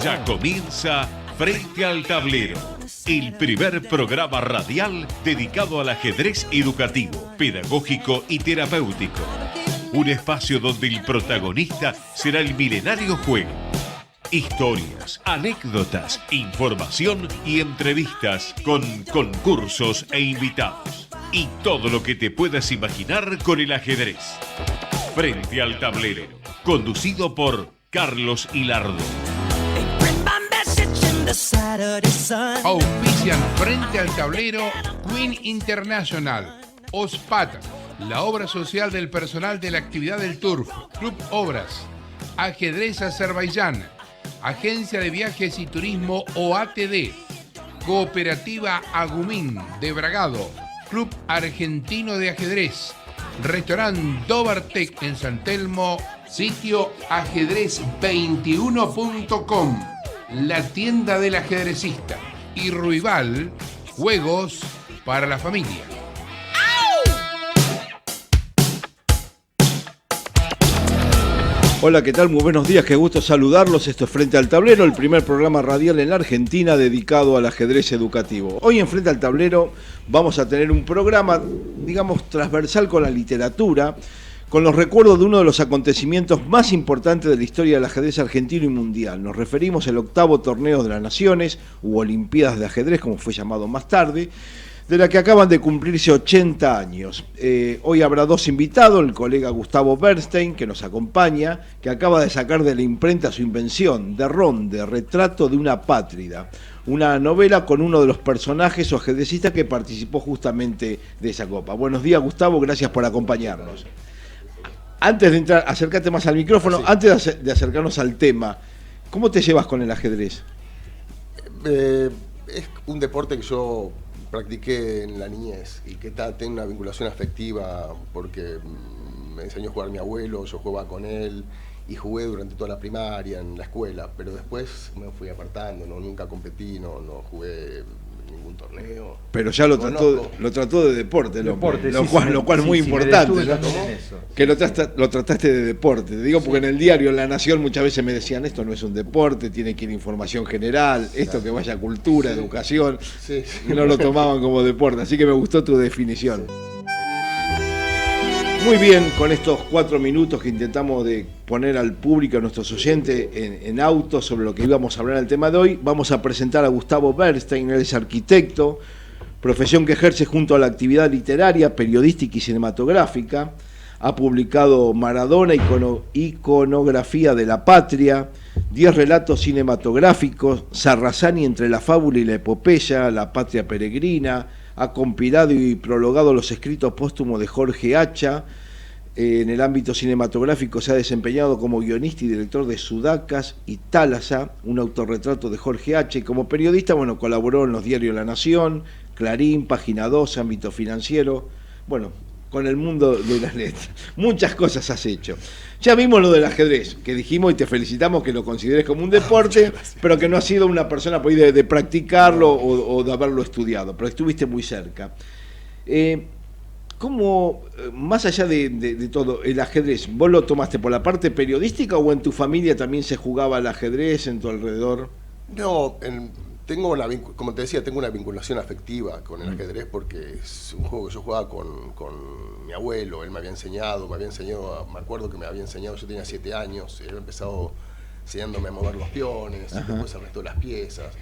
Ya comienza Frente al Tablero, el primer programa radial dedicado al ajedrez educativo, pedagógico y terapéutico. Un espacio donde el protagonista será el milenario juego. Historias, anécdotas, información y entrevistas con concursos e invitados. Y todo lo que te puedas imaginar con el ajedrez. Frente al Tablero, conducido por Carlos Hilardo. Auspician Frente al Tablero Queen International, OSPAT, la obra social del personal de la actividad del Turf, Club Obras, Ajedrez Azerbaiyán, Agencia de Viajes y Turismo OATD, Cooperativa Agumín de Bragado, Club Argentino de Ajedrez, Restaurant Dobartec en San Telmo, sitio ajedrez21.com, la tienda del ajedrecista, y Ruibal, juegos para la familia. Hola, ¿qué tal? Muy buenos días, qué gusto saludarlos. Esto es Frente al Tablero, el primer programa radial en la Argentina dedicado al ajedrez educativo. Hoy en Frente al Tablero vamos a tener un programa, digamos, transversal con la literatura, con los recuerdos de uno de los acontecimientos más importantes de la historia del ajedrez argentino y mundial. Nos referimos al 8º Torneo de las Naciones, u Olimpiadas de Ajedrez, como fue llamado más tarde, de la que acaban de cumplirse 80 años. Hoy habrá dos invitados, el colega Gustavo Bernstein, que nos acompaña, que acaba de sacar de la imprenta su invención, De Ronde, Retrato de una Pátrida, una novela con uno de los personajes o ajedrecistas que participó justamente de esa copa. Buenos días, Gustavo, gracias por acompañarnos. Antes de entrar, acércate más al micrófono, sí. Antes de acercarnos al tema, ¿cómo te llevas con el ajedrez? Es un deporte que yo practiqué en la niñez y que tengo una vinculación afectiva porque me enseñó a jugar mi abuelo, yo jugaba con él y jugué durante toda la primaria en la escuela, pero después me fui apartando, nunca competí, no jugué ningún torneo. Pero ya lo trató de deporte, lo cual es muy importante, ¿no? Que lo trataste de deporte. Te digo porque en el diario La Nación muchas veces me decían, esto no es un deporte, tiene que ir información general, esto que vaya a cultura, educación, no lo tomaban como deporte, así que me gustó tu definición. Muy bien, con estos 4 minutos que intentamos de poner al público, a nuestros oyentes, en auto sobre lo que íbamos a hablar en el tema de hoy, vamos a presentar a Gustavo Bernstein. Él es arquitecto, profesión que ejerce junto a la actividad literaria, periodística y cinematográfica. Ha publicado Maradona, Iconografía de la Patria, 10 relatos cinematográficos, Sarrazani entre la fábula y la epopeya, La Patria Peregrina. Ha compilado y prologado los escritos póstumos de Jorge Hacha. En el ámbito cinematográfico se ha desempeñado como guionista y director de Sudacas y Tálasa, un autorretrato de Jorge Hacha. Y como periodista, colaboró en los diarios La Nación, Clarín, Página 12, Ámbito Financiero. Con el mundo de las letras. Muchas cosas has hecho. Ya vimos lo del ajedrez, que dijimos y te felicitamos que lo consideres como un deporte, pero que no has sido una persona de practicarlo o de haberlo estudiado, pero estuviste muy cerca. ¿Cómo, más allá de todo, el ajedrez, vos lo tomaste por la parte periodística o en tu familia también se jugaba al ajedrez en tu alrededor? No, como te decía, tengo una vinculación afectiva con el ajedrez porque es un juego que yo jugaba con mi abuelo. Él me acuerdo que me había enseñado, yo tenía 7 años, él había empezado enseñándome a mover los peones, después el resto de las piezas,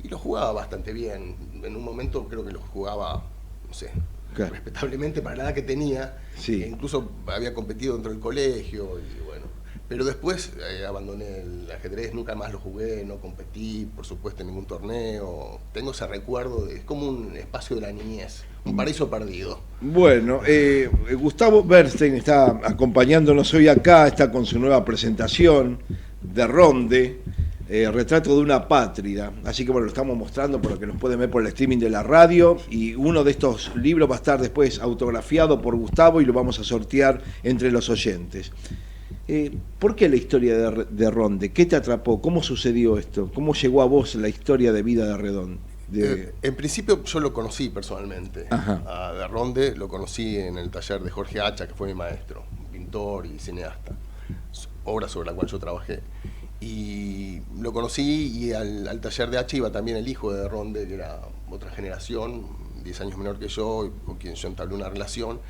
y lo jugaba bastante bien. En un momento creo que lo jugaba, claro, respetablemente para la edad que tenía, sí. Incluso había competido dentro del colegio, pero después abandoné el ajedrez, nunca más lo jugué, no competí, por supuesto, en ningún torneo. Tengo ese recuerdo, es como un espacio de la niñez, un paraíso perdido. Bueno, Gustavo Bernstein está acompañándonos hoy acá, está con su nueva presentación, De Ronde, Retrato de una Pátrida. Así que lo estamos mostrando por lo que nos pueden ver por el streaming de la radio. Y uno de estos libros va a estar después autografiado por Gustavo y lo vamos a sortear entre los oyentes. ¿Por qué la historia de Ronde? ¿Qué te atrapó? ¿Cómo sucedió esto? ¿Cómo llegó a vos la historia de vida de Ronde? En principio yo lo conocí personalmente. A De Ronde lo conocí en el taller de Jorge Hacha, que fue mi maestro, pintor y cineasta, obra sobre la cual yo trabajé. Y lo conocí, y al taller de Hacha iba también el hijo de Ronde, que era otra generación, 10 años menor que yo, con quien yo entablé una relación,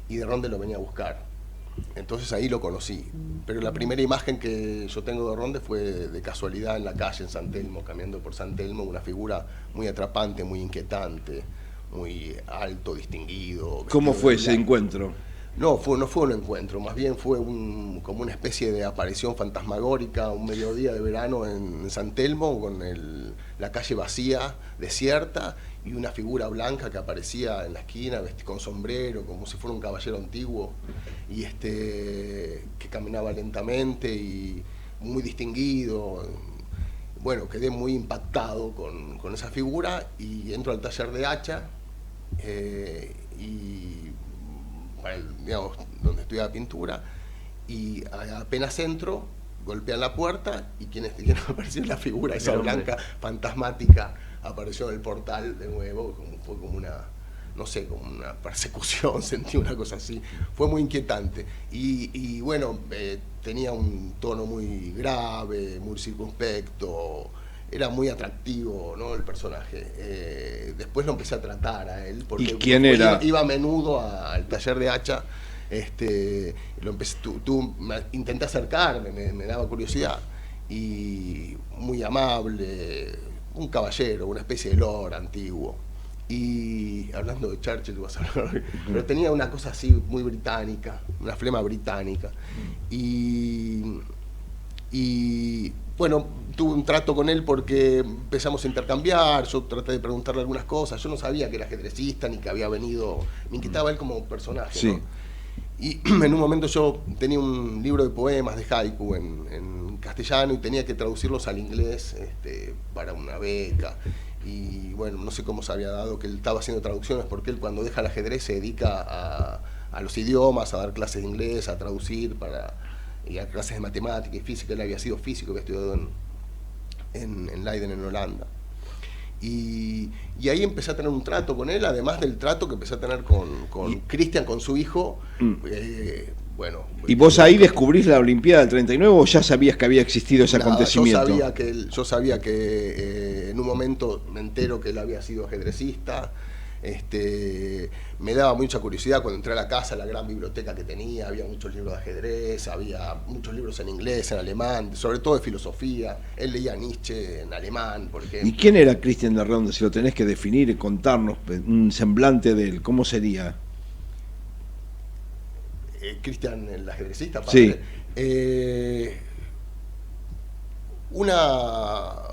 y de Ronde lo venía a buscar. Entonces ahí lo conocí. Pero la primera imagen que yo tengo de Ronde fue de casualidad en la calle, en San Telmo, caminando por San Telmo, una figura muy atrapante, muy inquietante, muy alto, distinguido. ¿Cómo fue ese encuentro? No fue un encuentro, más bien fue como una especie de aparición fantasmagórica, un mediodía de verano en San Telmo, con la calle vacía, desierta, y una figura blanca que aparecía en la esquina, con sombrero, como si fuera un caballero antiguo, y que caminaba lentamente y muy distinguido. Bueno, quedé muy impactado con esa figura, y entro al taller de Hacha, y digamos, donde estudiaba pintura, y apenas entro, golpean la puerta, y quien apareció, la figura esa blanca fantasmática, apareció en el portal de nuevo. Fue como una, no sé, como una persecución, sentí una cosa así, fue muy inquietante, y bueno, tenía un tono muy grave, muy circunspecto, era muy atractivo, ¿no?, el personaje. Después lo empecé a tratar a él, porque ¿Y quién era? Iba a menudo al taller de Hacha. Intenté acercarme, me daba curiosidad, y muy amable, un caballero, una especie de lord antiguo. Y hablando de Churchill, vas a hablar, pero tenía una cosa así muy británica, una flema británica. Y bueno, tuve un trato con él porque empezamos a intercambiar, yo traté de preguntarle algunas cosas, yo no sabía que era ajedrecista ni que había venido, me inquietaba él como personaje, sí, ¿no? Y en un momento yo tenía un libro de poemas de haiku en castellano, y tenía que traducirlos al inglés para una beca. Y bueno, no sé cómo se había dado que él estaba haciendo traducciones, porque él, cuando deja el ajedrez, se dedica a los idiomas, a dar clases de inglés, a traducir y a clases de matemática y física. Él había sido físico, había estudiado en Leiden, en Holanda. Y ahí empecé a tener un trato con él, además del trato que empecé a tener con Cristian, con su hijo. Bueno. ¿Y vos ahí descubrís la Olimpiada del 39 o ya sabías que había existido ese acontecimiento? Yo sabía que en un momento me entero que él había sido ajedrecista. Me daba mucha curiosidad cuando entré a la casa, la gran biblioteca que tenía, había muchos libros de ajedrez, había muchos libros en inglés, en alemán, sobre todo de filosofía. Él leía Nietzsche en alemán, por ejemplo. ¿Y quién era Cristian de Ronde? Si lo tenés que definir y contarnos un semblante de él, ¿cómo sería? Cristian, el ajedrecista, padre. Sí. Una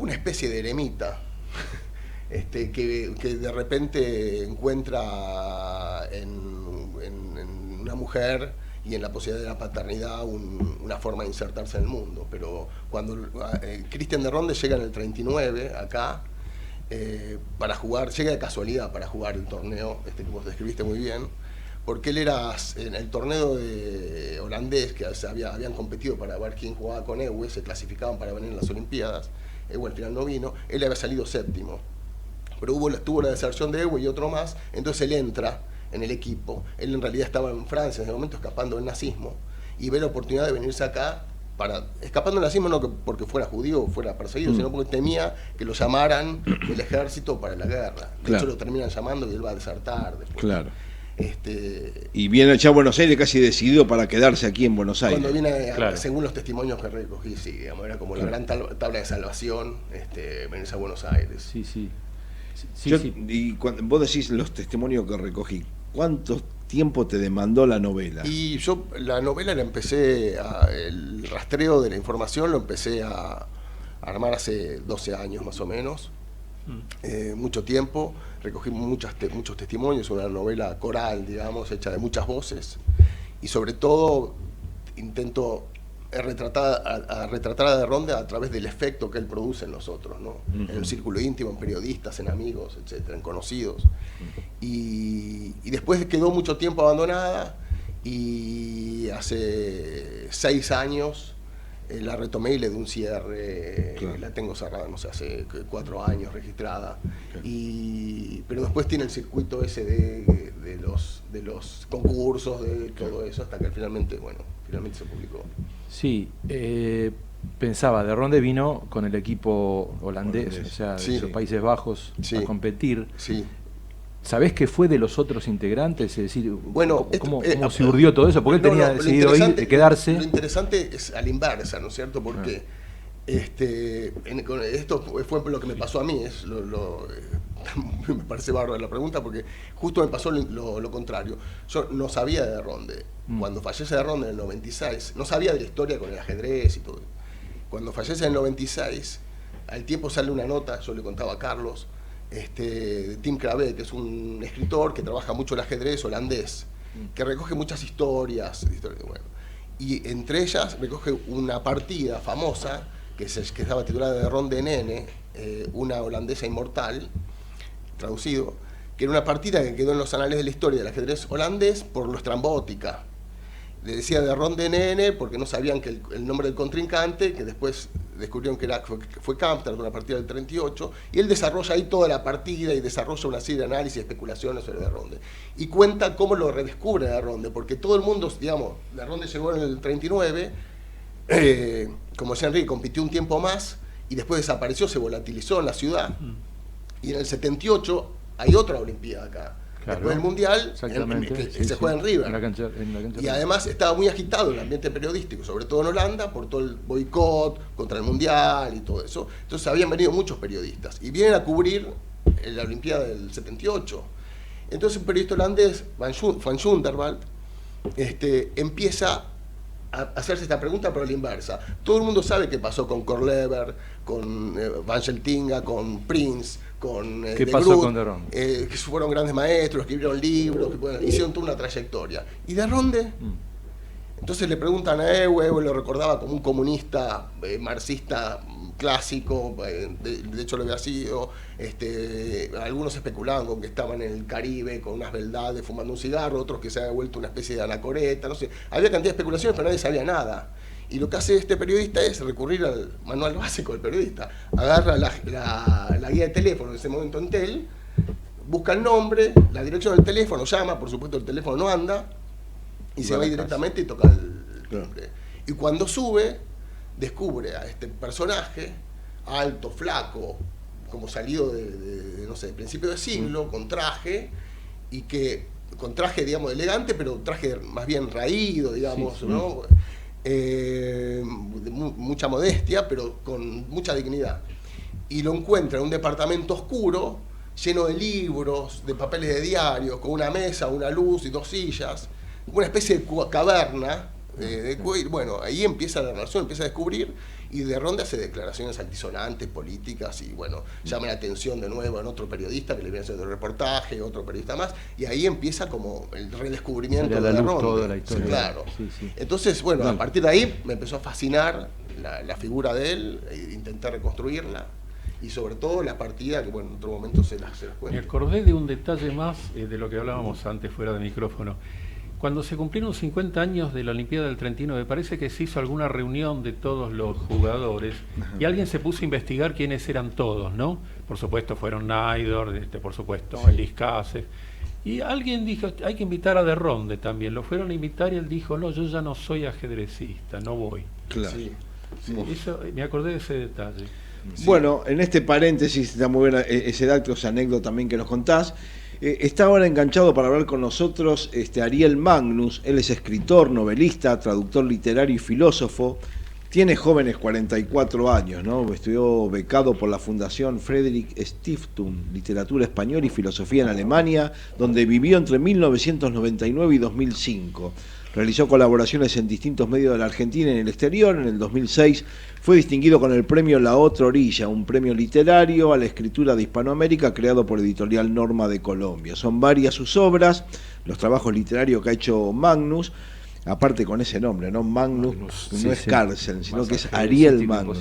especie de eremita. Que de repente encuentra en una mujer y en la posibilidad de la paternidad una forma de insertarse en el mundo. Pero cuando Cristian de Ronde llega en el 39 acá, para jugar, llega de casualidad para jugar el torneo que vos describiste muy bien, porque él era en el torneo de holandés, que habían competido para ver quién jugaba con Ewe, se clasificaban para venir en las Olimpiadas. Ewe al final no vino, él había salido séptimo. Pero tuvo la deserción de Ewe y otro más, entonces él entra en el equipo. Él en realidad estaba en Francia en ese momento, escapando del nazismo, y ve la oportunidad de venirse acá, escapando del nazismo, no porque fuera judío o fuera perseguido, sino porque temía que lo llamaran del ejército para la guerra. De hecho lo terminan llamando y él va a desertar después. Claro. Y viene allá a Buenos Aires casi decidido para quedarse aquí en Buenos Aires. Cuando viene, según los testimonios que recogí, sí, digamos, era como la gran tabla de salvación, venirse a Buenos Aires. Sí, sí. Y cuando vos decís los testimonios que recogí, ¿cuánto tiempo te demandó la novela? Y yo la novela el rastreo de la información lo empecé a armar hace 12 años más o menos. Mucho tiempo, recogí muchos testimonios, una novela coral, digamos, hecha de muchas voces, y sobre todo intento retratar a de Ronde a través del efecto que él produce en nosotros, ¿no? En el círculo íntimo, en periodistas, en amigos, etcétera, en conocidos. Y después quedó mucho tiempo abandonada, y hace 6 años la retomé y le di un cierre. La tengo cerrada, no sé, hace 4 años registrada. Pero después tiene el circuito ese de los concursos, de todo eso, hasta que finalmente se publicó. Sí, pensaba, de Ronde vino con el equipo holandés, o sea, Sí. de los Países Bajos, Sí. a competir. Sí. ¿Sabés qué fue de los otros integrantes? Es decir, Bueno, ¿cómo se urdió todo eso? Porque él tenía decidido quedarse. Lo interesante es a la inversa, ¿no es cierto? Porque con esto fue lo que me pasó a mí. Me parece bárbaro la pregunta porque justo me pasó lo contrario. Yo no sabía de Ronde. Cuando fallece de Ronde en el 96, no sabía de la historia con el ajedrez y todo. Cuando fallece en el 96, al tiempo sale una nota, yo le contaba a Carlos, de Tim Kravet, que es un escritor que trabaja mucho el ajedrez holandés, que recoge muchas historias, bueno, y entre ellas recoge una partida famosa que estaba titulada de Ronde Nene, una holandesa inmortal, traducido, que era una partida que quedó en los anales de la historia del ajedrez holandés por lo estrambótica. Le decía de Ronde Nene porque no sabían que el nombre del contrincante, que después descubrieron que fue Kamstar, de una partida del 38, y él desarrolla ahí toda la partida y desarrolla una serie de análisis y especulaciones sobre de Ronde. Y cuenta cómo lo redescubre de Ronde, porque todo el mundo, digamos, de Ronde llegó en el 39, como decía Enrique, compitió un tiempo más y después desapareció, se volatilizó en la ciudad. Y en el 78 hay otra Olimpiada acá. Claro. Después del Mundial, Exactamente. se juega en River. En la cancha Y además estaba muy agitado el ambiente periodístico, sobre todo en Holanda, por todo el boicot contra el Mundial y todo eso. Entonces habían venido muchos periodistas y vienen a cubrir la Olimpiada del 78. Entonces un periodista holandés, Van Junterwald, empieza a hacerse esta pregunta, pero a la inversa. Todo el mundo sabe qué pasó con Corlever, con Van Geltinga, con Prince, con ¿Qué de pasó Groot, con de Ronde? que fueron grandes maestros, escribieron libros, hicieron toda una trayectoria. ¿Y de Ronde? Entonces le preguntan a Ewe lo recordaba como un comunista marxista clásico, de hecho lo había sido. Algunos especulaban con que estaban en el Caribe con unas beldades fumando un cigarro, otros que se había vuelto una especie de anacoreta, no sé. Había cantidad de especulaciones, pero nadie sabía nada. Y lo que hace este periodista es recurrir al manual básico del periodista. Agarra la guía de teléfono en ese momento Entel, busca el nombre, la dirección del teléfono, llama, por supuesto el teléfono no anda, y se va directamente y toca el timbre. Y cuando sube, descubre a este personaje, alto, flaco, como salido de no sé, de principio de siglo, con traje, con traje, digamos, elegante, pero traje más bien raído, digamos, ¿no? Mucha modestia, pero con mucha dignidad. Y lo encuentra en un departamento oscuro, lleno de libros, de papeles de diario, con una mesa, una luz y 2 sillas, una especie de caverna. Bueno, ahí empieza la relación, empieza a descubrir, y de Ronde hace declaraciones altisonantes, políticas, y bueno, llama la atención de nuevo en otro periodista que le viene haciendo el reportaje, otro periodista más, y ahí empieza como el redescubrimiento de Ronde. Toda la historia. Sí, claro. Sí. Entonces, bueno, a partir de ahí me empezó a fascinar la figura de él, intenté reconstruirla, y sobre todo la partida, que bueno, en otro momento se las cuento. Me acordé de un detalle más de lo que hablábamos antes fuera de micrófono. Cuando se cumplieron 50 años de la Olimpiada del 39, parece que se hizo alguna reunión de todos los jugadores y alguien se puso a investigar quiénes eran todos, ¿no? Por supuesto fueron Naidor, por supuesto, Elis Cases. Y alguien dijo, hay que invitar a de Ronde también. Lo fueron a invitar y él dijo, no, yo ya no soy ajedrecista, no voy. Claro. Sí. Eso, me acordé de ese detalle. Bueno, en este paréntesis está muy buena ese dato, esa anécdota también que nos contás. Está ahora enganchado para hablar con nosotros Ariel Magnus. Él es escritor, novelista, traductor literario y filósofo. Tiene jóvenes 44 años, ¿no? Estudió becado por la Fundación Friedrich Stiftung, Literatura Española y Filosofía en Alemania, donde vivió entre 1999 y 2005. Realizó colaboraciones en distintos medios de la Argentina y en el exterior. En el 2006 fue distinguido con el premio La Otra Orilla, un premio literario a la escritura de Hispanoamérica creado por Editorial Norma de Colombia. Son varias sus obras, los trabajos literarios que ha hecho Magnus, aparte con ese nombre, ¿no? Magnus no es Carlsen, sino que es Ariel Magnus.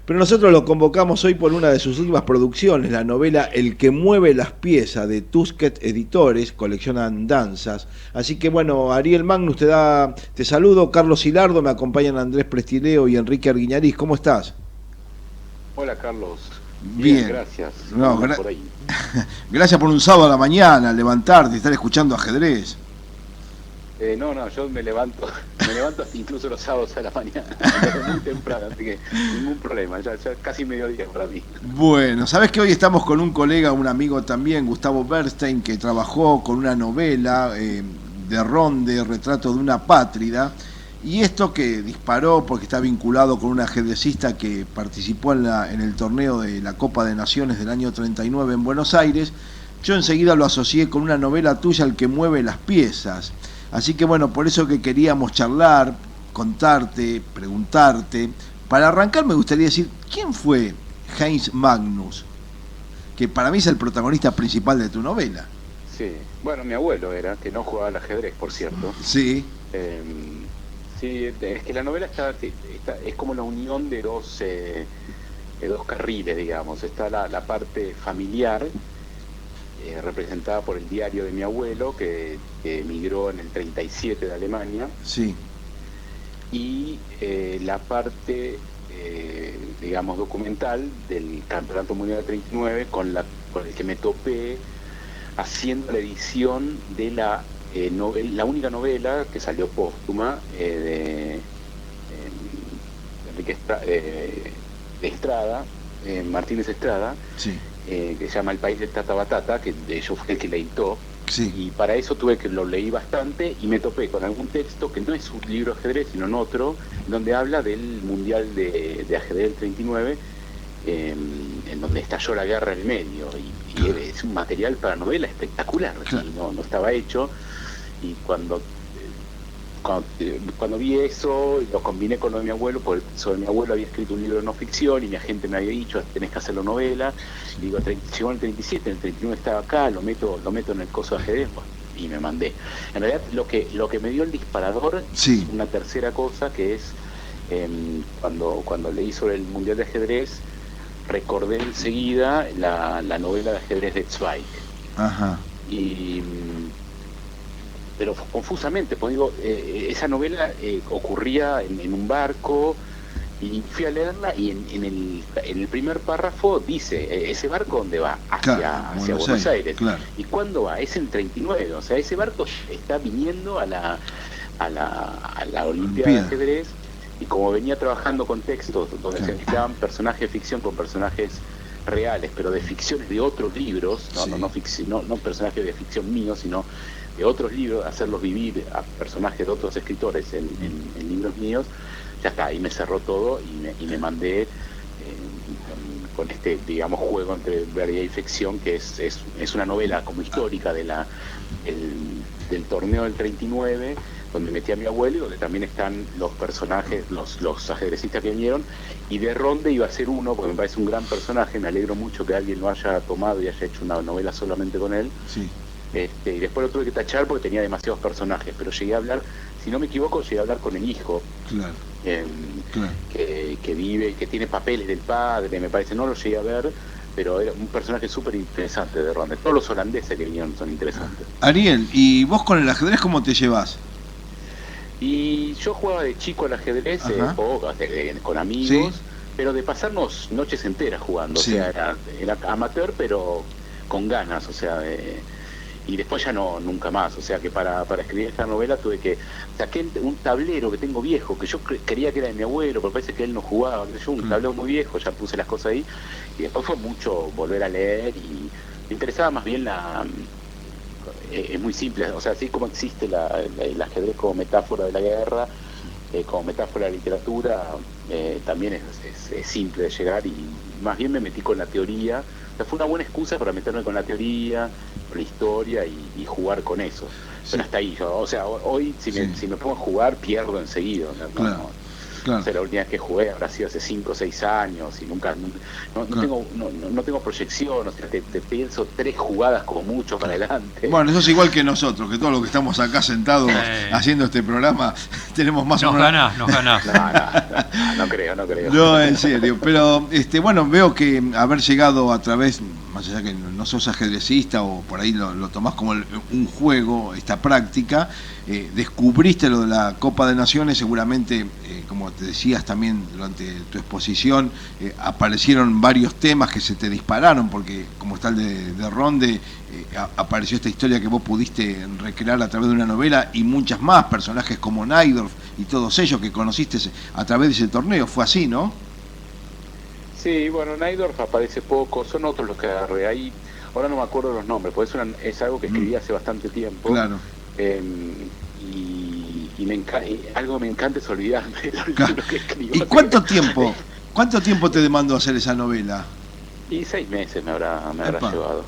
Pero nosotros lo convocamos hoy por una de sus últimas producciones, la novela El que mueve las piezas, de Tusquets Editores, coleccionan danzas. Así que bueno, Ariel Magnus te saludo, Carlos Hilardo, me acompañan Andrés Prestileo y Enrique Arguiñariz. ¿Cómo estás? Hola Carlos. Bien, gracias. No, por ahí. Gracias por un sábado a la mañana, levantarte y estar escuchando ajedrez. No, yo me levanto hasta incluso los sábados a la mañana, muy temprano, así que ningún problema, ya casi mediodía para mí. Bueno, sabés que hoy estamos con un colega, un amigo también, Gustavo Bernstein, que trabajó con una novela de Ronde, Retrato de una Pátrida, y esto que disparó porque está vinculado con un ajedrecista que participó en el torneo de la Copa de Naciones del año 39 en Buenos Aires, yo enseguida lo asocié con una novela tuya, El que mueve las piezas. Así que bueno, por eso que queríamos charlar, contarte, preguntarte. Para arrancar me gustaría decir, ¿quién fue Heinz Magnus? Que para mí es el protagonista principal de tu novela. Sí, bueno, mi abuelo era, que no jugaba al ajedrez, por cierto. Sí. Sí, es que la novela es como la unión de dos carriles, digamos. Está la parte familiar, representada por el diario de mi abuelo, que emigró en el 37 de Alemania. Sí. Y la parte, digamos, documental del Campeonato Mundial del 39, con el que me topé haciendo la edición de la única novela que salió póstuma de Estrada, Martínez Estrada. Sí. Que se llama El país de Tata Batata, que yo fui el que la editó. Sí. Y para eso lo leí bastante y me topé con algún texto que no es un libro de ajedrez, sino en otro, donde habla del Mundial de Ajedrez del 39, en donde estalló la guerra en el medio. Y es un material para novela espectacular. Claro. Y no estaba hecho. Y cuando vi eso, lo combiné con lo de mi abuelo, porque sobre mi abuelo había escrito un libro de no ficción y mi agente me había dicho, tenés que hacerlo novela. Y digo, llegó en el 37, en el 39 estaba acá, lo meto en el coso de ajedrez, y me mandé. En realidad lo que me dio el disparador, sí, es una tercera cosa, que es cuando leí sobre el Mundial de Ajedrez, recordé enseguida la novela de ajedrez de Zweig. Ajá. Pero confusamente, pues digo, esa novela ocurría en un barco, y fui a leerla y en el primer párrafo dice, ¿ese barco dónde va? Hacia Buenos Aires. Claro. ¿Y cuándo va? Es en 39, o sea, ese barco está viniendo a la Olimpiada de Ajedrez, y como venía trabajando con textos donde se mezclaban personajes de ficción con personajes reales, pero de ficciones de otros libros, no personajes de ficción míos, sino de otros libros, hacerlos vivir a personajes de otros escritores en libros míos, ya está, ahí me cerró todo y me mandé con este, digamos, juego entre realidad y ficción, que es una novela como histórica del torneo del 39, donde metí a mi abuelo y donde también están los personajes, los ajedrecistas que vinieron, y de Ronde iba a ser uno, porque me parece un gran personaje, me alegro mucho que alguien lo haya tomado y haya hecho una novela solamente con él. Sí. Y después lo tuve que tachar porque tenía demasiados personajes, pero llegué a hablar, si no me equivoco, llegué a hablar con el hijo. Claro. Que vive, que tiene papeles del padre, me parece, no lo llegué a ver, pero era un personaje súper interesante de Ronde. Todos los holandeses que vinieron son interesantes. Ariel, ¿y vos con el ajedrez cómo te llevas? Y yo jugaba de chico al ajedrez, con amigos, ¿sí? Pero de pasarnos noches enteras jugando, sí. O sea, era amateur, pero con ganas, o sea, y después ya nunca más, o sea que para escribir esta novela saqué un tablero que tengo viejo, que yo quería que era de mi abuelo, pero parece que él no jugaba, yo un tablero muy viejo, ya puse las cosas ahí, y después fue mucho volver a leer, y me interesaba más bien es muy simple, o sea, así como existe el ajedrez como metáfora de la guerra, como metáfora de la literatura, también es simple de llegar, y más bien me metí con la teoría. O sea, fue una buena excusa para meterme con la teoría, con la historia y jugar con eso. Sí. Pero hasta ahí, o sea, hoy si me pongo a jugar pierdo enseguida. Claro. Claro. O sea, la última vez que jugué habrá sido hace 5 o 6 años y nunca no tengo proyección, o sea, te pienso 3 jugadas como mucho para adelante. Bueno, eso es igual que nosotros, que todos los que estamos acá sentados haciendo este programa tenemos más o menos... Nos ganás. No creo. No, en serio, pero bueno, veo que haber llegado a través más allá que no sos ajedrecista o por ahí lo tomás como un juego, esta práctica, descubriste lo de la Copa de Naciones, seguramente, como te decías también durante tu exposición, aparecieron varios temas que se te dispararon, porque como está el de Ronde, apareció esta historia que vos pudiste recrear a través de una novela y muchas más, personajes como Najdorf y todos ellos que conociste a través de ese torneo, fue así, ¿no? Sí, bueno, Najdorf aparece poco, son otros los que agarré ahí. Ahora no me acuerdo los nombres, porque es algo que escribí hace bastante tiempo. Claro. Y algo me encanta es olvidarme de lo que escribo. ¿Y cuánto tiempo te demandó hacer esa novela? Y 6 meses me habrá llevado.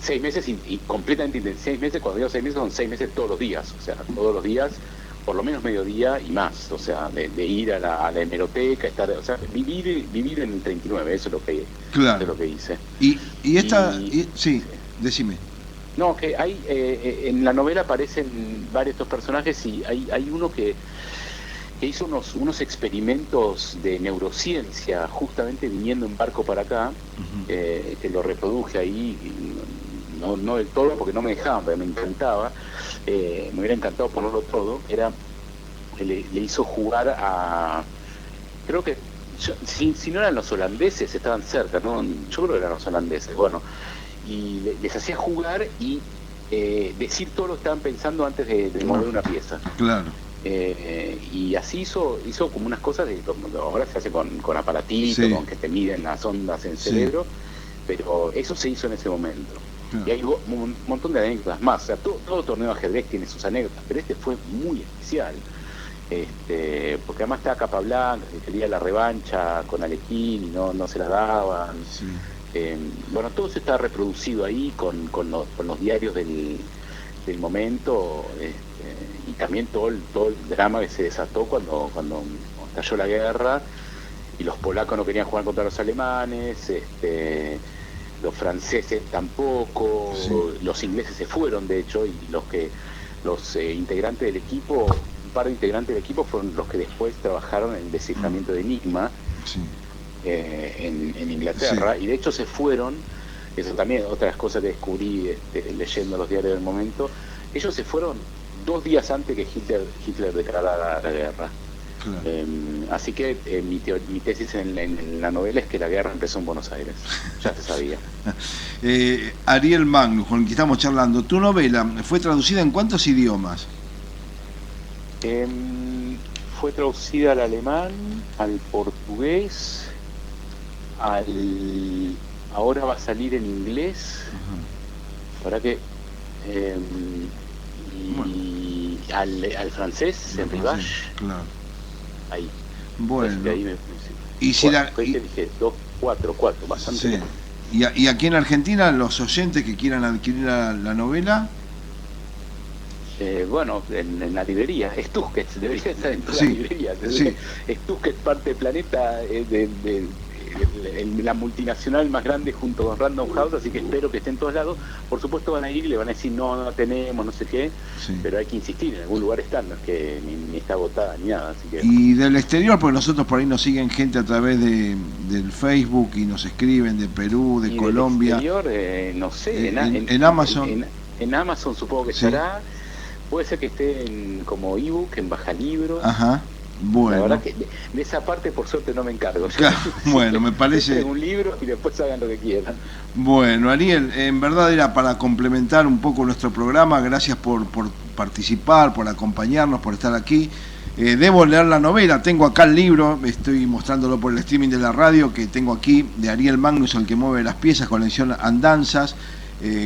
6 meses y completamente intenso. 6 meses, cuando digo 6 meses, son 6 meses todos los días. O sea, todos los días, por lo menos mediodía y más. O sea, de ir a la hemeroteca, estar, o sea, vivir en el 39, eso es lo que, claro. es lo que hice. Sí, decime. No, que hay en la novela aparecen varios de estos personajes y hay uno que hizo unos experimentos de neurociencia justamente viniendo en barco para acá, que lo reproduje ahí, no del todo porque no me dejaban, pero me encantaba, me hubiera encantado ponerlo todo. Le hizo jugar a, creo que, si no eran los holandeses, estaban cerca, ¿no? Yo creo que eran los holandeses, bueno, y les hacía jugar y decir todo lo que estaban pensando antes de mover una pieza. Claro. Y así hizo como unas cosas ahora se hace con aparatitos, sí, con que te miden las ondas en el cerebro, pero eso se hizo en ese momento. Claro. Y hay un montón de anécdotas más. O sea, todo torneo de ajedrez tiene sus anécdotas, pero este fue muy especial. Porque además estaba Capablanca, que quería la revancha con Alekhine y no se la daban. Sí. Bueno, todo eso está reproducido ahí con los diarios del momento, y también todo el drama que se desató cuando estalló la guerra y los polacos no querían jugar contra los alemanes, los franceses tampoco, sí, los ingleses se fueron de hecho, y los integrantes del equipo, un par de integrantes del equipo fueron los que después trabajaron en el desciframiento de Enigma. Sí. En Inglaterra, sí, y de hecho se fueron, eso también otras cosas que descubrí leyendo los diarios del momento, ellos se fueron 2 días antes que Hitler declarara la guerra. Claro. Así que mi tesis en la novela es que la guerra empezó en Buenos Aires, ya se sabía. Ariel Magnus, con el que estamos charlando, tu novela fue traducida en ¿cuántos idiomas? Fue traducida al alemán, al portugués, ahora va a salir en inglés, para que y al francés, en Rivage, claro, ahí. Bueno, ahí y si dije 4, bastante. Sí. Y aquí en Argentina, los oyentes que quieran adquirir la novela. Bueno, en la librería, Tusquets, debería estar en todas, sí, las librerías. Sí. Tusquets, parte del planeta, la multinacional más grande junto con Random House, así que espero que esté en todos lados. Por supuesto van a ir y le van a decir no tenemos, no sé qué, sí, pero hay que insistir, en algún lugar están, no es que ni está agotada ni nada. Así que... Y del exterior, porque nosotros por ahí nos siguen gente a través del Facebook y nos escriben de Perú, de Colombia. Del exterior, no sé, en Amazon. En Amazon supongo que estará. Puede ser que esté como ebook, en Bajalibros. Ajá, bueno. La verdad que de esa parte, por suerte, no me encargo. Claro, bueno, me parece... un libro y después hagan lo que quieran. Bueno, Ariel, en verdad era para complementar un poco nuestro programa. Gracias por participar, por acompañarnos, por estar aquí. Debo leer la novela, tengo acá el libro, estoy mostrándolo por el streaming de la radio, que tengo aquí, de Ariel Magnus, el que mueve las piezas, colección Andanzas.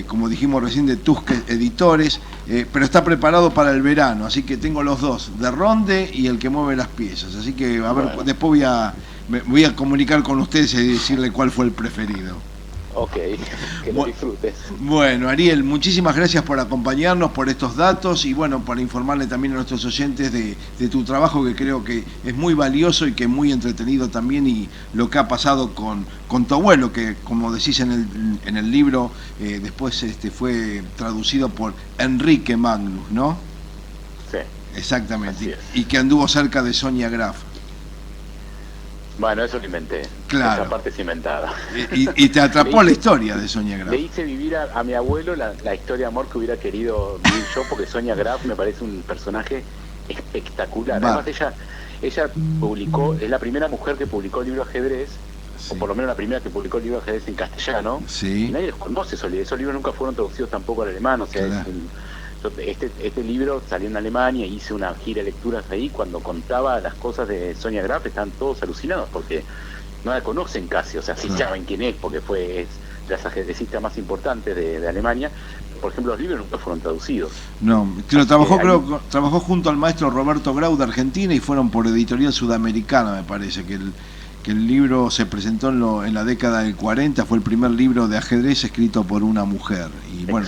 Como dijimos recién, de Tusquets Editores, pero está preparado para el verano, así que tengo los dos, de Ronde y el que mueve las piezas, así que a ver, bueno, después voy a comunicar con ustedes y decirle cuál fue el preferido. Ok, que lo disfrutes. Bueno, Ariel, muchísimas gracias por acompañarnos, por estos datos y bueno, para informarle también a nuestros oyentes de tu trabajo, que creo que es muy valioso y que es muy entretenido también, y lo que ha pasado con tu abuelo, que como decís en el libro, después fue traducido por Enrique Magnus, ¿no? Sí. Exactamente, y que anduvo cerca de Sonia Graf. Bueno, eso lo inventé. Claro. Esa parte es inventada. Y te atrapó la historia de Sonia Graf. Le hice vivir a mi abuelo la historia de amor que hubiera querido vivir yo, porque Sonia Graf me parece un personaje espectacular. Además, ella publicó, es la primera mujer que publicó el libro Ajedrez, o por lo menos la primera que publicó el libro Ajedrez en castellano. Sí. Y nadie los conoce esos libros nunca fueron traducidos tampoco al alemán, o sea, claro. Este libro salió en Alemania, hice una gira de lecturas ahí. Cuando contaba las cosas de Sonia Graf estaban todos alucinados porque no la conocen casi, o sea, sí saben quién es porque es de las ajedrecistas más importantes de Alemania. Por ejemplo, los libros nunca fueron traducidos. No, trabajó junto al maestro Roberto Grau de Argentina y fueron por Editorial Sudamericana, me parece, que el libro se presentó en la década del 40, fue el primer libro de ajedrez escrito por una mujer. Y bueno,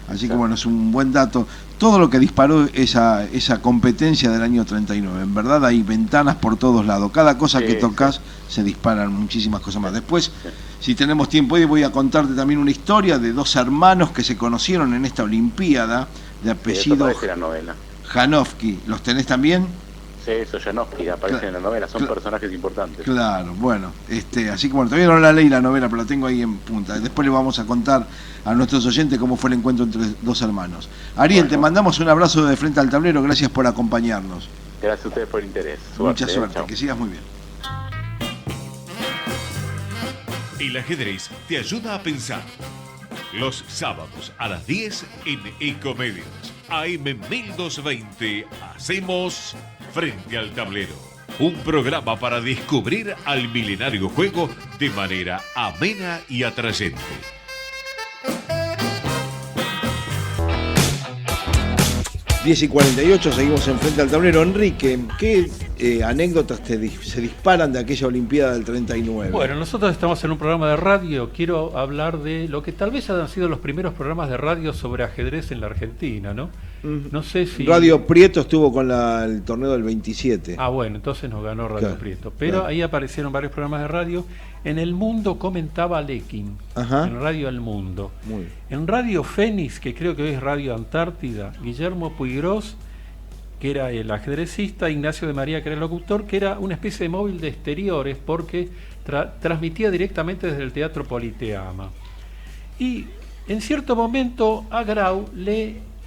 así que bueno, es un buen dato. Todo lo que disparó esa competencia del año 39. En verdad hay ventanas por todos lados. Cada cosa que tocas se disparan muchísimas cosas más. Después, si tenemos tiempo hoy, voy a contarte también una historia de dos hermanos que se conocieron en esta Olimpiada, de apellido Janowski. ¿Los tenés también? Sí, eso Janowski aparece en la novela, son personajes importantes. Claro, bueno, así que bueno, todavía no la leí la novela, pero la tengo ahí en punta. Después le vamos a contar a nuestros oyentes cómo fue el encuentro entre dos hermanos. Ariel, te mandamos un abrazo de Frente al Tablero, gracias por acompañarnos. Gracias a ustedes por el interés. Mucha suerte, que sigas muy bien. El ajedrez te ayuda a pensar. Los sábados a las 10 en Ecomedios. AM 1220 hacemos Frente al Tablero. Un programa para descubrir al milenario juego de manera amena y atrayente. Diez y 48, seguimos en Frente al Tablero. Enrique, ¿qué anécdotas se disparan de aquella Olimpiada del 39? Bueno, nosotros estamos en un programa de radio. Quiero hablar de lo que tal vez hayan sido los primeros programas de radio sobre ajedrez en la Argentina, ¿no? No sé si... Radio Prieto estuvo con el torneo del 27. Ah, bueno, entonces nos ganó Radio Prieto. Pero ahí aparecieron varios programas de radio. En El Mundo comentaba Lekin, en Radio El Mundo. En Radio Fénix, que creo que hoy es Radio Antártida, Guillermo Puigros, que era el ajedrecista, Ignacio de María, que era el locutor, que era una especie de móvil de exteriores porque transmitía directamente desde el Teatro Politeama. Y en cierto momento a Grau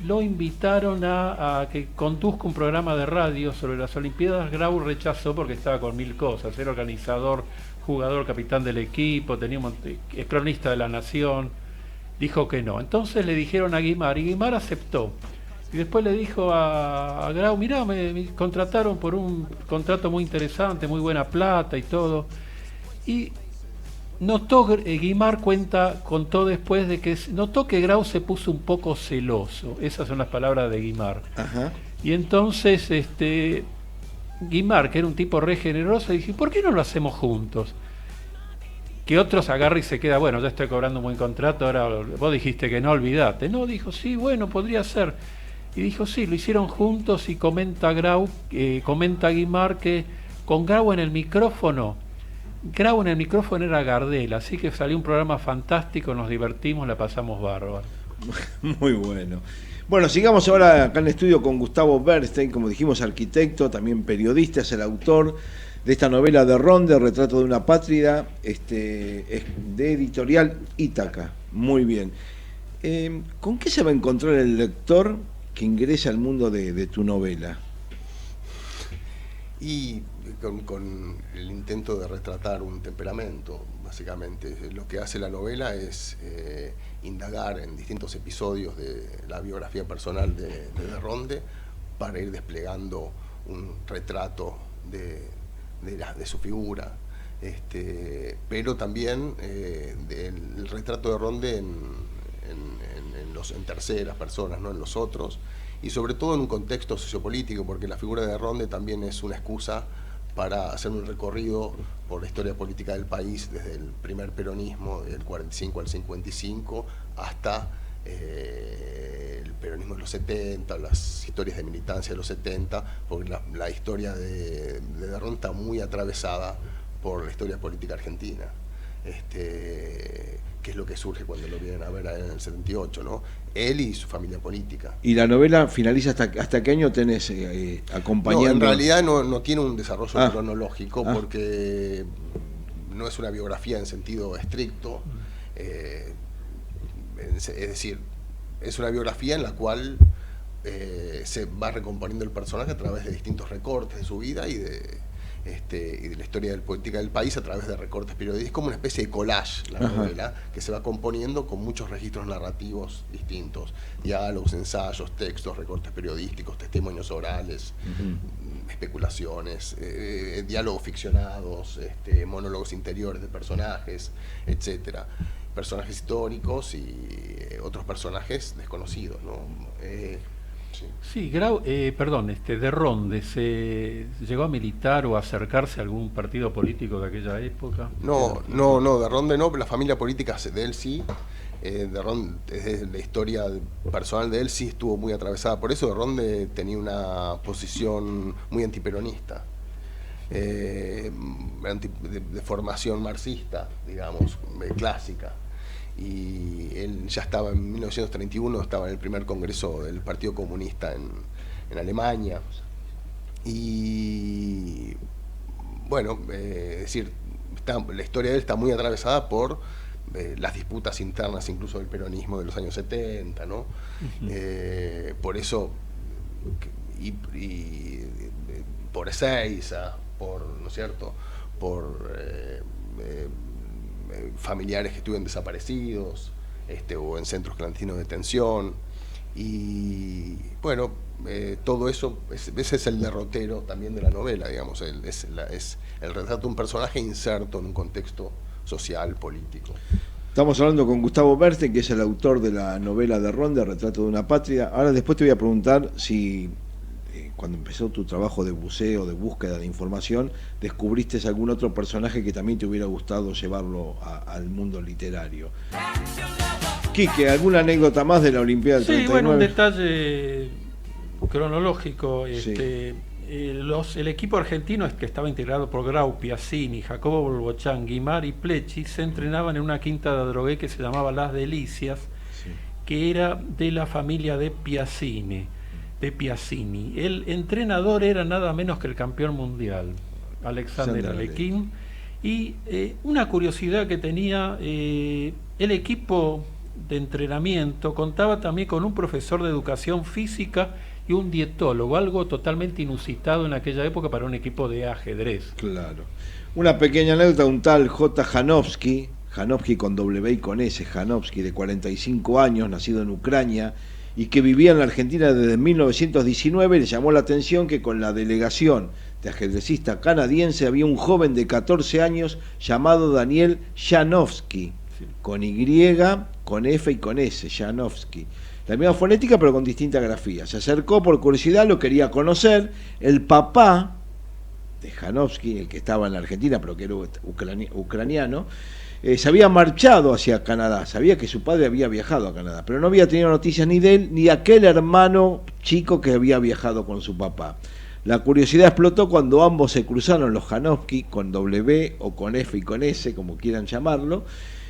lo invitaron a que conduzca un programa de radio sobre las Olimpiadas. Grau rechazó porque estaba con 1000 cosas, era organizador, jugador, capitán del equipo, es cronista de La Nación, dijo que no. Entonces le dijeron a Guimar, y Guimar aceptó. Y después le dijo a Grau, mirá, me contrataron por un contrato muy interesante, muy buena plata y todo. Y notó, Guimar contó después de que notó que Grau se puso un poco celoso. Esas son las palabras de Guimar. Y entonces Guimar, que era un tipo re generoso, dice, ¿por qué no lo hacemos juntos? Que otros agarra y se queda, bueno, ya estoy cobrando un buen contrato, ahora vos dijiste que no, olvidate. No, dijo, sí, bueno, podría ser. Y dijo, sí, lo hicieron juntos. Y comenta Guimar que con Grau en el micrófono era Gardel, así que salió un programa fantástico, nos divertimos, la pasamos bárbaro. Muy bueno. Bueno, sigamos ahora acá en el estudio con Gustavo Bernstein, como dijimos, arquitecto, también periodista, es el autor de esta novela de Ronde, Retrato de una Pátrida, es de editorial Ítaca. Muy bien. ¿Con qué se va a encontrar el lector que ingresa al mundo de tu novela? Y con el intento de retratar un temperamento, básicamente. Lo que hace la novela es indagar en distintos episodios de la biografía personal de Ronde para ir desplegando un retrato de su figura, pero también el retrato de Ronde en terceras personas, no en los otros, y sobre todo en un contexto sociopolítico, porque la figura de Ronde también es una excusa para hacer un recorrido por la historia política del país desde el primer peronismo, del 45 al 55, hasta el peronismo de los 70, las historias de militancia de los 70, porque la historia de Ronde está muy atravesada por la historia política argentina. que es lo que surge cuando lo vienen a ver en el 78, ¿no? Él y su familia política. ¿Y la novela finaliza hasta qué año tenés acompañando? No, en realidad no tiene un desarrollo cronológico porque no es una biografía en sentido estricto. Es decir, es una biografía en la cual se va recomponiendo el personaje a través de distintos recortes de su vida y de la historia política del país a través de recortes periodísticos. Es como una especie de collage la novela, que se va componiendo con muchos registros narrativos distintos: diálogos, ensayos, textos, recortes periodísticos, testimonios orales, especulaciones, diálogos ficcionados, monólogos interiores de personajes, etcétera, personajes históricos y otros personajes desconocidos, ¿no? Sí, Grau, de Ronde, ¿se llegó a militar o a acercarse a algún partido político de aquella época? No, de Ronde no, pero la familia política de él sí. De Ronde, desde la historia personal de él sí estuvo muy atravesada por eso. De Ronde tenía una posición muy antiperonista, de formación marxista, digamos, clásica. Y él ya estaba en 1931, estaba en el primer congreso del Partido Comunista en Alemania. Y bueno, es decir, la historia de él está muy atravesada por las disputas internas incluso del peronismo de los años 70, ¿no? Por eso, y por Ezeiza, ¿no es cierto?, por familiares que estuvieron desaparecidos o en centros clandestinos de detención. Y bueno, todo eso, ese es el derrotero también de la novela, digamos. Es el retrato de un personaje inserto en un contexto social, político. Estamos hablando con Gustavo Bernstein, que es el autor de la novela de Ronde, Retrato de una Patria. Ahora después te voy a preguntar si cuando empezó tu trabajo de buceo, de búsqueda de información, descubriste algún otro personaje que también te hubiera gustado llevarlo al mundo literario. Quique, ¿alguna anécdota más de la Olimpiada del 39? Sí, bueno, un detalle cronológico. Sí. El equipo argentino, que estaba integrado por Grau, Piazzini, Jacobo Bolbochán, Guimar y Plechi, se entrenaban en una quinta de Adrogué que se llamaba Las Delicias, que era de la familia de Piazzini. El entrenador era nada menos que el campeón mundial, Alexander Alekhine. Y una curiosidad que tenía, el equipo de entrenamiento contaba también con un profesor de educación física y un dietólogo, algo totalmente inusitado en aquella época para un equipo de ajedrez. Claro. Una pequeña anécdota, un tal J. Janowski con W y con S, Janowski, de 45 años, nacido en Ucrania, y que vivía en la Argentina desde 1919, le llamó la atención que con la delegación de ajedrecista canadiense había un joven de 14 años llamado Daniel Janowski, con Y, con F y con S, Janowski. La misma fonética pero con distinta grafía. Se acercó por curiosidad, lo quería conocer. El papá de Janowski, el que estaba en la Argentina pero que era ucraniano, se había marchado hacia Canadá, sabía que su padre había viajado a Canadá, pero no había tenido noticias ni de él ni de aquel hermano chico que había viajado con su papá. La curiosidad explotó cuando ambos se cruzaron, los Janowski, con W o con F y con S, como quieran llamarlo,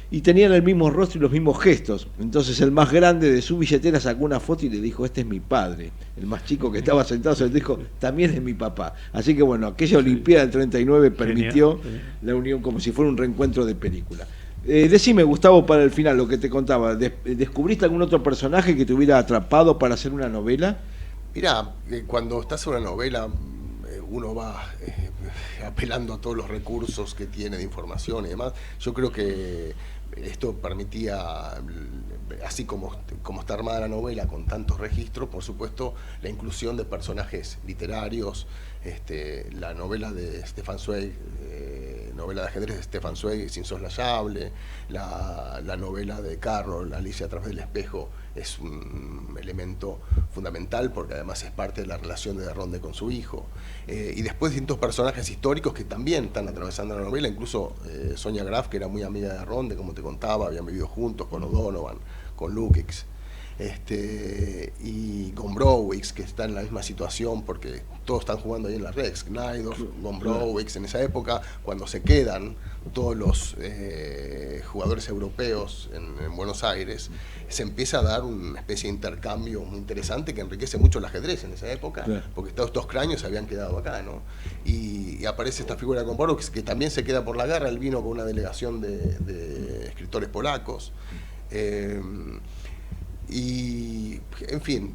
y tenían el mismo rostro y los mismos gestos. Entonces el más grande de su billetera sacó una foto y le dijo: este es mi padre. El más chico, que estaba sentado, se le dijo: también es mi papá. Así que bueno, aquella Olimpiada del 39 permitió la unión como si fuera un reencuentro de película. Decime, Gustavo, para el final, lo que te contaba, ¿descubriste algún otro personaje que te hubiera atrapado para hacer una novela? Mirá, cuando estás en una novela, uno va apelando a todos los recursos que tiene de información y demás. Yo creo que esto permitía, así como está armada la novela con tantos registros, por supuesto, la inclusión de personajes literarios. La novela de Stefan Zweig, novela de ajedrez de Stefan Zweig, es insoslayable. La novela de Carroll, Alicia a través del espejo, es un elemento fundamental porque además es parte de la relación de Ronde con su hijo. Y después distintos personajes históricos que también están atravesando la novela, incluso Sonia Graf, que era muy amiga de Ronde, como te contaba, habían vivido juntos con O'Donovan, con Lukács. y Gombrowicz, que está en la misma situación porque todos están jugando ahí en la Rex, Naidorf, Gombrowicz, en esa época, cuando se quedan todos los jugadores europeos en Buenos Aires, se empieza a dar una especie de intercambio muy interesante que enriquece mucho el ajedrez en esa época, porque todos estos cráneos se habían quedado acá, ¿no? Y aparece esta figura de Gombrowicz, que también se queda por la guerra. Él vino con una delegación de escritores polacos, y en fin,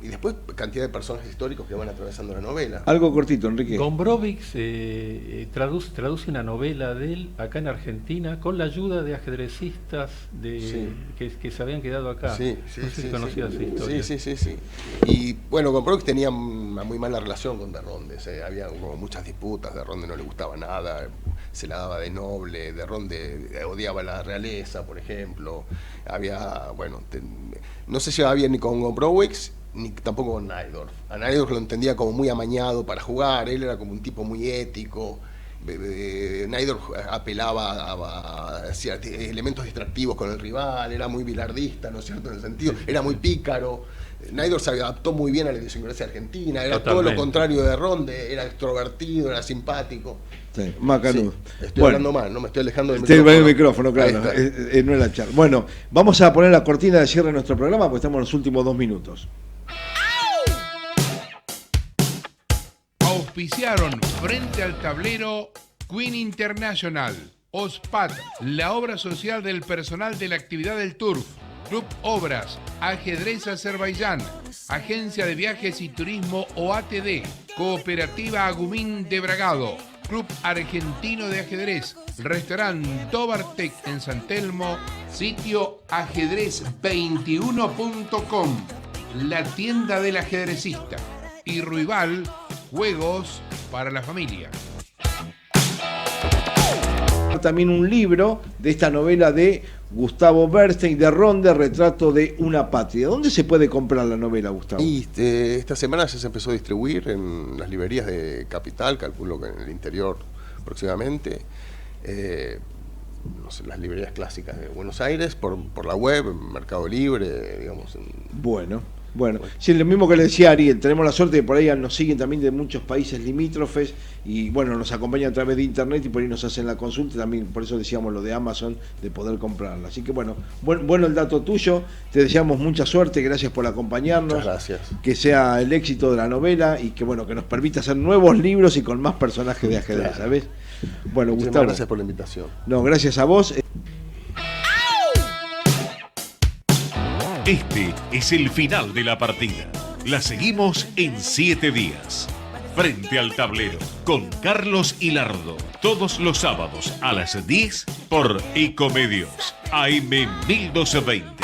y después cantidad de personajes históricos que van atravesando la novela. Algo cortito, Enrique. Gombrowicz traduce una novela de él acá en Argentina con la ayuda de ajedrecistas que se habían quedado acá. No sé si conocías esa historia. Sí. Y bueno, Gombrowicz tenía una muy mala relación con de Ronde. Había como muchas disputas. De Ronde no le gustaba nada, se la daba de noble. De Ronde odiaba la realeza, por ejemplo. Había, bueno, no se llevaba bien ni con Gombrowicz ni tampoco con Naidorf. A Naidorf lo entendía como muy amañado para jugar, él era como un tipo muy ético. Naidorf apelaba a elementos distractivos con el rival, era muy bilardista, ¿no es cierto? En el sentido, era muy pícaro. Naidorf se adaptó muy bien a la idiosincrasia argentina, era todo lo contrario de Ronde, era extrovertido, era simpático. Sí, macanudo. Estoy hablando mal, no me estoy alejando del micrófono. Claro, no es la charla. Bueno, vamos a poner la cortina de cierre de nuestro programa porque estamos en los últimos 2 minutos. Auspiciaron Frente al Tablero Queen International, OSPAT, la obra social del personal de la actividad del Turf, Club Obras, Ajedrez Azerbaiyán, Agencia de Viajes y Turismo OATD, Cooperativa Agumín de Bragado, Club Argentino de Ajedrez, Restaurante Tobartec en San Telmo, sitio ajedrez21.com, la tienda del ajedrecista, y Ruibal, juegos para la familia. También un libro de esta novela de Gustavo Bernstein, de Ronde, Retrato de una Patria. ¿Dónde se puede comprar la novela, Gustavo? Y esta semana ya se empezó a distribuir en las librerías de Capital, calculo que en el interior próximamente, no sé, las librerías clásicas de Buenos Aires, por la web, en Mercado Libre, digamos. Bueno, sí, lo mismo que le decía Ariel, tenemos la suerte de por ahí nos siguen también de muchos países limítrofes y bueno, nos acompañan a través de internet y por ahí nos hacen la consulta y también por eso decíamos lo de Amazon, de poder comprarla. Así que bueno el dato tuyo, te deseamos mucha suerte, gracias por acompañarnos. Muchas gracias. Que sea el éxito de la novela y que bueno, que nos permita hacer nuevos libros y con más personajes de ajedrez, claro. ¿Sabes? Bueno, muchas Gustavo. Gracias por la invitación. No, gracias a vos. Este es el final de la partida. La seguimos en 7 días. Frente al Tablero, con Carlos Hilardo. Todos los sábados a las 10 por Ecomedios AM 1220.